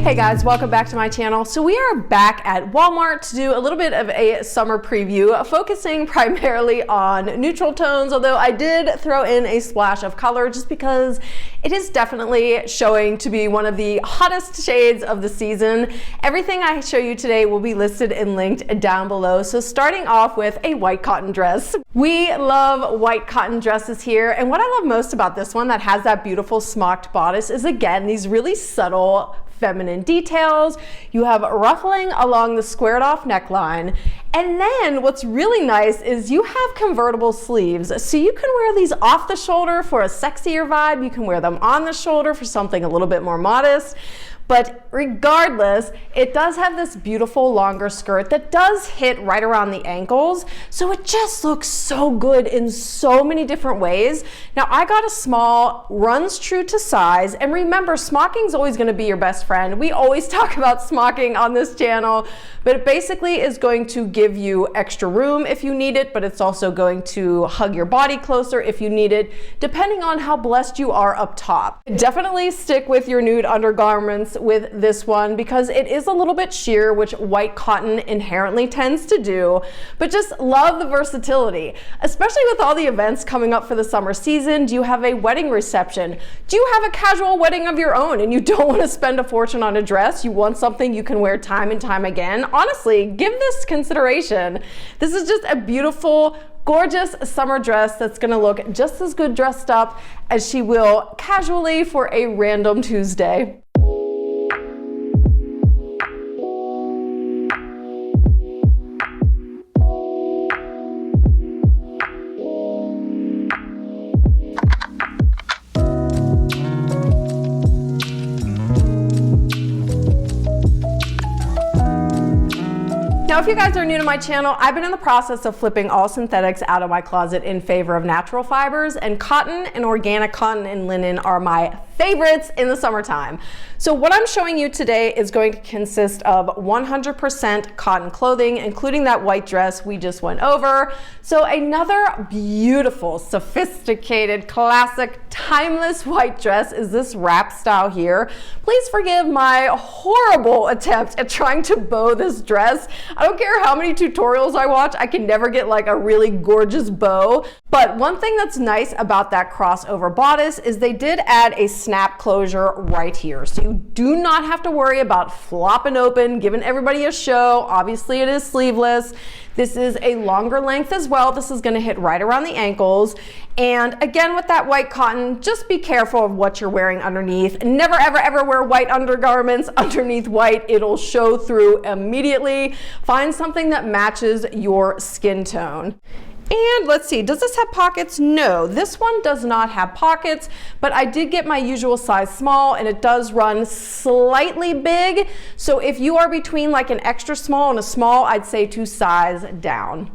Hey guys, welcome back to my channel. So we are back at Walmart to do a little bit of a summer preview, focusing primarily on neutral tones, although I did throw in a splash of color just because it is definitely showing to be one of the hottest shades of the season. Everything I show you today will be listed and linked down below. So starting off with a white cotton dress. We love white cotton dresses here, and what I love most about this one that has that beautiful smocked bodice is, again, these really subtle feminine details. You have ruffling along the squared off neckline. And then what's really nice is you have convertible sleeves. So you can wear these off the shoulder for a sexier vibe. You can wear them on the shoulder for something a little bit more modest. But regardless, it does have this beautiful longer skirt that does hit right around the ankles. So it just looks so good in so many different ways. Now I got a small, runs true to size. And remember, smocking is always gonna be your best friend. We always talk about smocking on this channel, but it basically is going to give you extra room if you need it, but it's also going to hug your body closer if you need it, depending on how blessed you are up top. Definitely stick with your nude undergarments with this one because it is a little bit sheer, which white cotton inherently tends to do, but just love the versatility, especially with all the events coming up for the summer season. Do you have a wedding reception? Do you have a casual wedding of your own and you don't want to spend a fortune on a dress? You want something you can wear time and time again? Honestly, give this consideration. This is just a beautiful, gorgeous summer dress that's gonna look just as good dressed up as she will casually for a random Tuesday. Now, if you guys are new to my channel, I've been in the process of flipping all synthetics out of my closet in favor of natural fibers, and cotton and organic cotton and linen are my favorites in the summertime. So what I'm showing you today is going to consist of 100% cotton clothing, including that white dress we just went over. So another beautiful, sophisticated, classic, timeless white dress is this wrap style here. Please forgive my horrible attempt at trying to bow this dress. I don't care how many tutorials I watch, I can never get like a really gorgeous bow. But one thing that's nice about that crossover bodice is they did add a snap closure right here. So you do not have to worry about flopping open, giving everybody a show. Obviously it is sleeveless. This is a longer length as well. This is gonna hit right around the ankles. And again, with that white cotton, just be careful of what you're wearing underneath. Never, ever, ever wear white undergarments underneath white. It'll show through immediately. Find something that matches your skin tone. And let's see, does this have pockets? No, this one does not have pockets, but I did get my usual size small and it does run slightly big. So if you are between like an extra small and a small, I'd say to size down.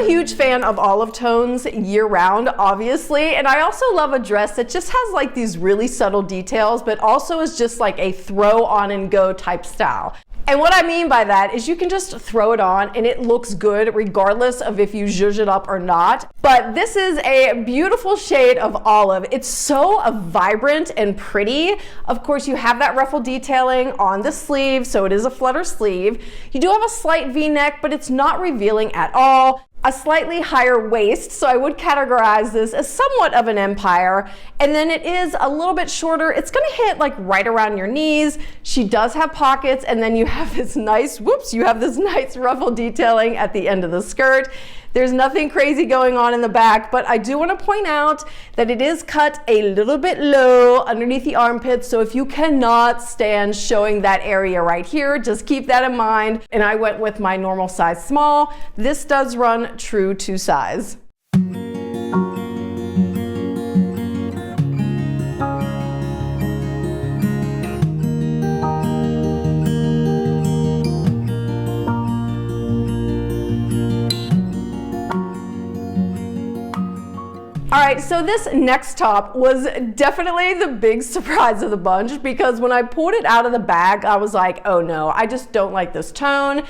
Huge fan of olive tones year round, obviously, and I also love a dress that just has like these really subtle details, but also is just like a throw on and go type style. And what I mean by that is you can just throw it on and it looks good regardless of if you zhuzh it up or not. But this is a beautiful shade of olive. It's so vibrant and pretty. Of course, you have that ruffle detailing on the sleeve, so it is a flutter sleeve. You do have a slight V-neck, but it's not revealing at all. A slightly higher waist, so I would categorize this as somewhat of an empire. And then it is a little bit shorter. It's gonna hit like right around your knees. She does have pockets, and then you have this nice, you have this nice ruffle detailing at the end of the skirt. There's nothing crazy going on in the back, but I do want to point out that it is cut a little bit low underneath the armpits, so if you cannot stand showing that area right here, just keep that in mind. And I went with my normal size small. This does run true to size. All right, right, so this next top was definitely the big surprise of the bunch, because when I pulled it out of the bag, I was like, oh no, I just don't like this tone.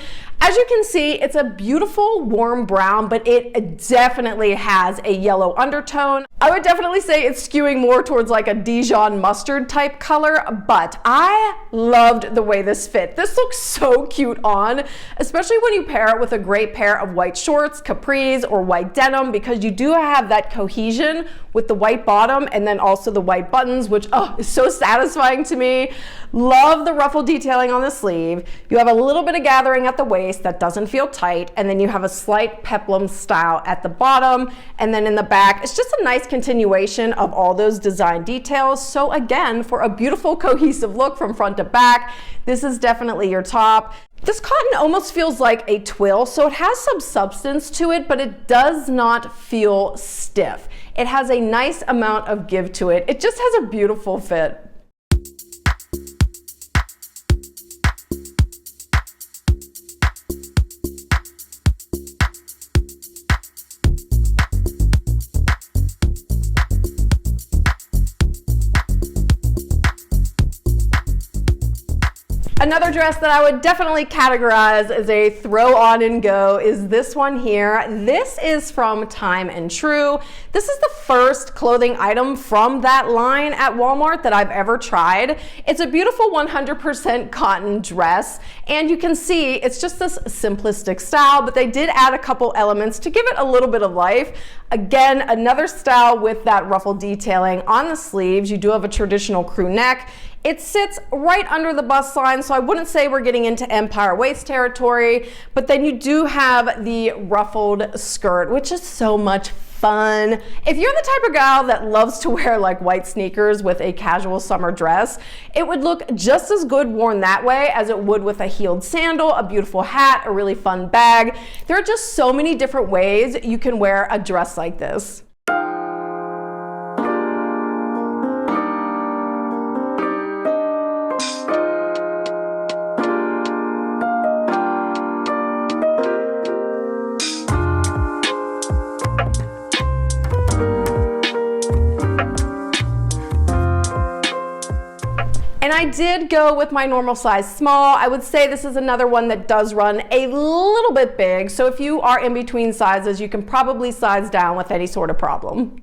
As you can see, it's a beautiful warm brown, but it definitely has a yellow undertone. I would definitely say it's skewing more towards like a Dijon mustard type color, but I loved the way this fit. This looks so cute on, especially when you pair it with a great pair of white shorts, capris, or white denim, because you do have that cohesion with the white bottom and then also the white buttons, which is so satisfying to me. Love the ruffle detailing on the sleeve. You have a little bit of gathering at the waist that doesn't feel tight, and then you have a slight peplum style at the bottom, and then in the back it's just a nice continuation of all those design details. So again, for a beautiful cohesive look from front to back, this is definitely your top. This cotton almost feels like a twill, so it has some substance to it, but it does not feel stiff. It has a nice amount of give to it. It just has a beautiful fit. Another dress that I would definitely categorize as a throw on and go is this one here. This is from Time and True. This is the first clothing item from that line at Walmart that I've ever tried. It's a beautiful 100% cotton dress, and you can see it's just this simplistic style, but they did add a couple elements to give it a little bit of life. Again, another style with that ruffle detailing on the sleeves. You do have a traditional crew neck. It sits right under the bust line, so I wouldn't say we're getting into empire waist territory, but then you do have the ruffled skirt, which is so much fun. If you're the type of gal that loves to wear like white sneakers with a casual summer dress, it would look just as good worn that way as it would with a heeled sandal, a beautiful hat, a really fun bag. There are just so many different ways you can wear a dress like this. And I did go with my normal size small. I would say this is another one that does run a little bit big, so if you are in between sizes, you can probably size down with any sort of problem.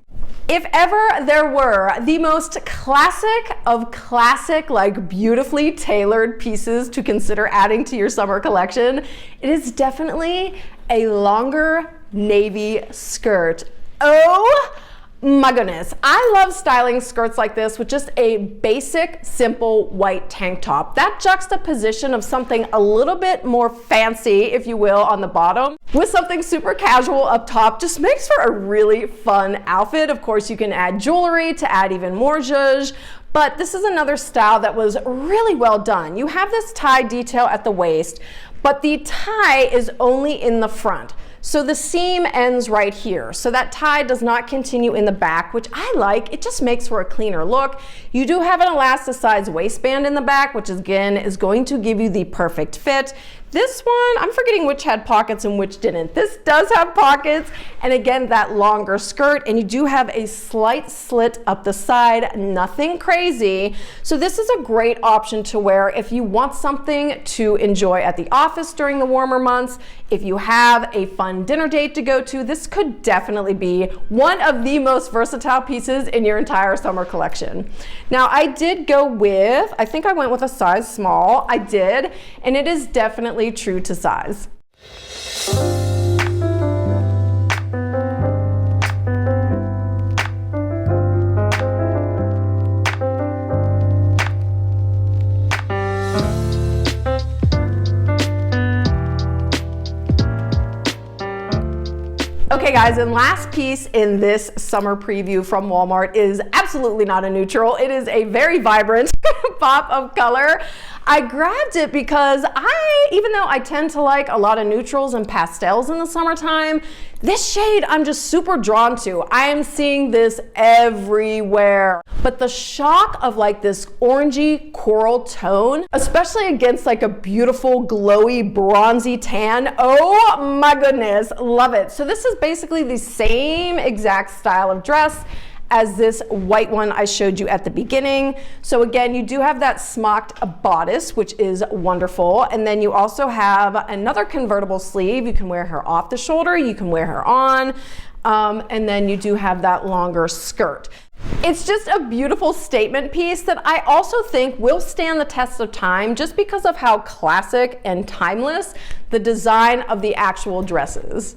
If ever there were the most classic of classic, like beautifully tailored pieces to consider adding to your summer collection, it is definitely a longer navy skirt. Oh my goodness, I love styling skirts like this with just a basic, simple white tank top. That juxtaposition of something a little bit more fancy, if you will, on the bottom with something super casual up top just makes for a really fun outfit. Of course, you can add jewelry to add even more zhuzh, but this is another style that was really well done. You have this tie detail at the waist, but the tie is only in the front. So the seam ends right here. So that tie does not continue in the back, which I like. It just makes for a cleaner look. You do have an elasticized waistband in the back, which again is going to give you the perfect fit. This one, I'm forgetting which had pockets and which didn't. This does have pockets, and again, that longer skirt, and you do have a slight slit up the side, nothing crazy. So this is a great option to wear if you want something to enjoy at the office during the warmer months. If you have a fun dinner date to go to, this could definitely be one of the most versatile pieces in your entire summer collection. Now, I did go with, I think I went with a size small. I did, and it is definitely true to size. Okay guys, and last piece in this summer preview from Walmart is absolutely absolutely not a neutral. It is a very vibrant pop of color. I grabbed it because even though I tend to like a lot of neutrals and pastels in the summertime, this shade I'm just super drawn to. I am seeing this everywhere. But the shock of like this orangey coral tone, especially against like a beautiful glowy bronzy tan, oh my goodness, love it. So this is basically the same exact style of dress as this white one I showed you at the beginning. So again, you do have that smocked bodice, which is wonderful. And then you also have another convertible sleeve. You can wear her off the shoulder, you can wear her on, and then you do have that longer skirt. It's just a beautiful statement piece that I also think will stand the test of time just because of how classic and timeless the design of the actual dress is.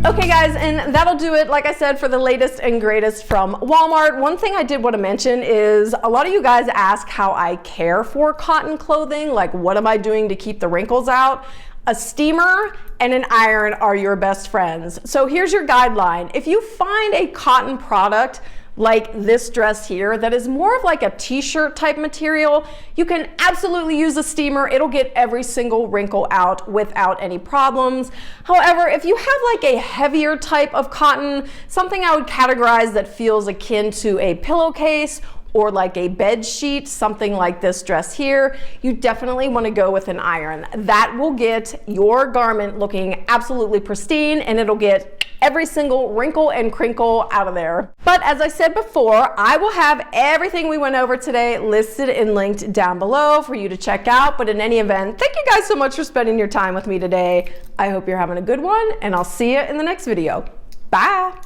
Okay guys, and that'll do it, like I said, for the latest and greatest from Walmart. One thing I did want to mention is a lot of you guys ask how I care for cotton clothing, like what am I doing to keep the wrinkles out? A steamer and an iron are your best friends. So here's your guideline. If you find a cotton product like this dress here that is more of like a t-shirt type material, you can absolutely use a steamer. It'll get every single wrinkle out without any problems. However, if you have like a heavier type of cotton, something I would categorize that feels akin to a pillowcase or like a bed sheet, something like this dress here, you definitely want to go with an iron. That will get your garment looking absolutely pristine, and it'll get every single wrinkle and crinkle out of there. But as I said before, I will have everything we went over today listed and linked down below for you to check out. But in any event, thank you guys so much for spending your time with me today. I hope you're having a good one, and I'll see you in the next video. Bye.